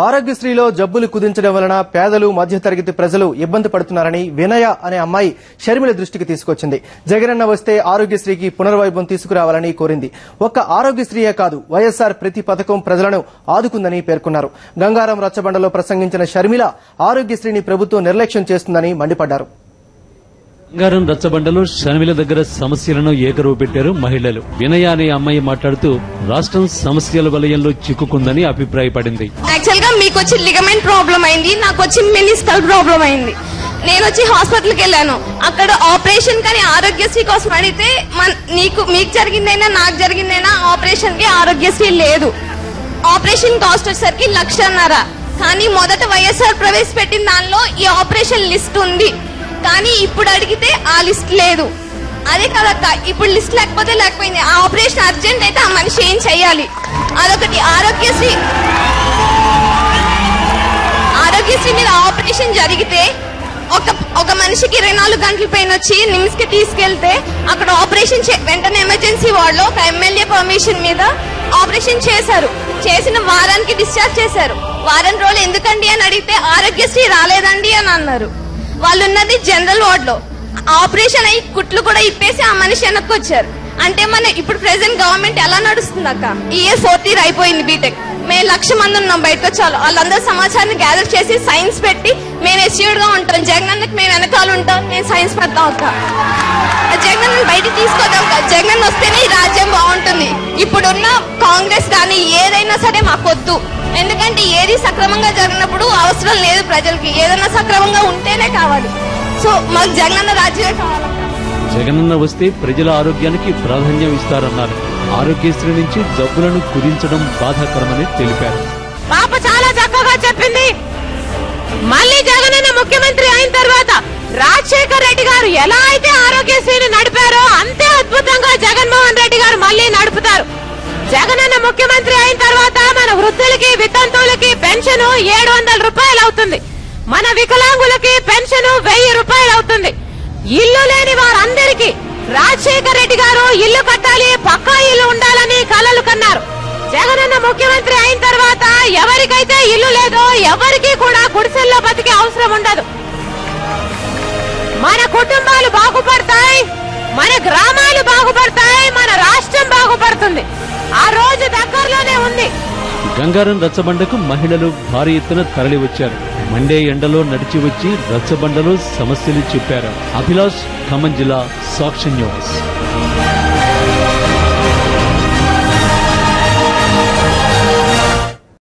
ఆరోగ్యశ్రీలో జబ్బులు కుదించడం వలన పేదలు మధ్యతరగతి ప్రజలు ఇబ్బంది పడుతున్నారని వినయ అనే అమ్మాయి షర్మిల దృష్టికి తీసుకొచ్చింది. జగనన్న వస్తే ఆరోగ్యశ్రీకి పునర్వైభవం తీసుకురావాలని కోరింది. ఒక్క ఆరోగ్యశ్రీయే కాదు, వైఎస్ఆర్ ప్రతి పథకం ప్రజలను ఆదుకుందని పేర్కొన్నారు. గంగారం రచ్చబండలో ప్రసంగించిన షర్మిల ఆరోగ్యశ్రీని ప్రభుత్వం నిర్లక్ష్యం చేస్తుందని మండిపడ్డారు. గంగారం రచ్చబండలో షర్మిల దగ్గర సమస్యలను ఏకరువు పెట్టారు మహిళలు. వినయ అనే అమ్మాయి మాట్లాడుతూ రాష్ట్రం సమస్యల వలయంలో చిక్కుకుందని అభిప్రాయపడింది. యాక్చువల్ గా మీకు వచ్చి లిగమెంట్ ప్రాబ్లం అయింది, నాకు వచ్చి మెనిస్కల్ ప్రాబ్లం అయింది. నేను వచ్చి హాస్పిటల్కి వెళ్ళాను, అక్కడ ఆపరేషన్ కానీ ఆరోగ్యశ్రీ కోసం అడిగితే మీకు జరిగిందైనా నాకు జరిగిందైనా ఆపరేషన్ కి ఆరోగ్యశ్రీ లేదు. ఆపరేషన్ కాస్ట్ వచ్చేసరికి 1.5 లక్షలు. కానీ మొదట వైఎస్ఆర్ ప్రవేశపెట్టిన దానిలో ఈ ఆపరేషన్ లిస్ట్ ఉంది, కానీ ఇప్పుడు అడిగితే ఆ లిస్ట్ లేదు. అదే కదక్క, ఇప్పుడు లిస్ట్ లేకపోయింది. ఆ ఆపరేషన్ అర్జెంట్ అయితే ఆ మనిషి ఏం చెయ్యాలి? అదొకటి. ఆరోగ్యశ్రీ మీద ఆపరేషన్ జరిగితే ఒక మనిషికి 24 గంటల పైన వచ్చి నిమ్స్ కి తీసుకెళ్తే అక్కడ ఆపరేషన్ వెంటనే ఎమర్జెన్సీ వార్డ్ లో ఒక ఎమ్మెల్యే పర్మిషన్ మీద ఆపరేషన్ చేశారు. చేసిన వారానికి డిశ్చార్జ్ చేశారు. వారం రోజులు ఎందుకండి అని అడిగితే ఆరోగ్యశ్రీ రాలేదండి అని అన్నారు. వాళ్ళు ఉన్నది జనరల్ వార్డ్ లో. ఆపరేషన్ అయ్యి కుట్లు కూడా ఇప్పేసి ఆ మనిషి వెనక్కి వచ్చారు. అంటే మన ఇప్పుడు ప్రెసెంట్ గవర్నమెంట్ ఎలా నడుస్తుంది అక్క? ఈ ఇయర్ 4th year అయిపోయింది బీటెక్. మేము 1,00,000 మంది ఉన్నాం బయటకు. చాలు వాళ్ళందరూ సమాచారాన్ని గ్యాదర్ చేసి సైన్స్ పెట్టి మేము ఎస్యూడ్ గా ఉంటాం. జగనన్నకి మేము వెనకాల ఉంటాం. నేను సైన్స్ పెడతాం అక్క. జగన్ బయటకు తీసుకోదాం. జగన్ వస్తేనే ఈ రాజ్యం బాగుంటుంది. ఇప్పుడున్న కాంగ్రెస్ కానీ ఏదైనా సరే మాకొద్దు. ఎందుకంటే ఏది సక్రమంగా జరిగినప్పుడు అవసరం లేదు ప్రజలకి. ఏదైనా సక్రమంగా ఉంటేనే కావాలి. సో మాకు జగనన్న రాజ్యమే కావాలి. జగనన్న వస్తే ప్రజల ఆరోగ్యానికి ప్రాధాన్యం ఇస్తారన్నారు. ఆరోగ్యశ్రీ నుంచి జబ్బులను కుదించడం బాధాకరమని తెలిపారు. పాప చాలా చక్కగా చెప్పింది. మళ్ళీ జగనన్న ముఖ్యమంత్రి అయిన తర్వాత రాజశేఖర్ రెడ్డి గారు ఎలా అయితే ఆరోగ్యశ్రీని నడిపారో అంతే అద్భుతంగా జగన్మోహన్ రెడ్డి గారు మళ్ళీ నడుపుతారు. జగనన్న ముఖ్యమంత్రి అయిన తర్వాత మన వృద్ధులకి వితంతువులకి పెన్షన్ 700 రూపాయలు అవుతుంది. మన వికలాంగులకి పెన్షన్ 1000 రూపాయలు అవుతుంది. ఇల్లు లేని వారందరికీ రాజశేఖర్ రెడ్డి గారు ఇల్లు కట్టాలి, పక్కా ఇల్లు ఉండాలని కలలు కన్నారు. జగనన్న ముఖ్యమంత్రి అయిన తర్వాత ఎవరికైతే ఇల్లు లేదో ఎవరికి కూడా గుడిసెల్లో బతికే అవసరం ఉండదు. మన కుటుంబాలు బాగుపడతాయి, మన గ్రామాలు బాగుపడతాయి, మన రాష్ట్రం బాగుపడుతుంది. ఆ రోజు దగ్గరలోనే ఉంది. గంగారం రచ్చబండకు మహిళలు భారీ ఎత్తున తరలి వచ్చారు. మండే ఎండలో నడిచి వచ్చి రచ్చబండలో సమస్యలు చెప్పారు. అభిలాష్, ఖమ్మం జిల్లా, సాక్షి న్యూస్.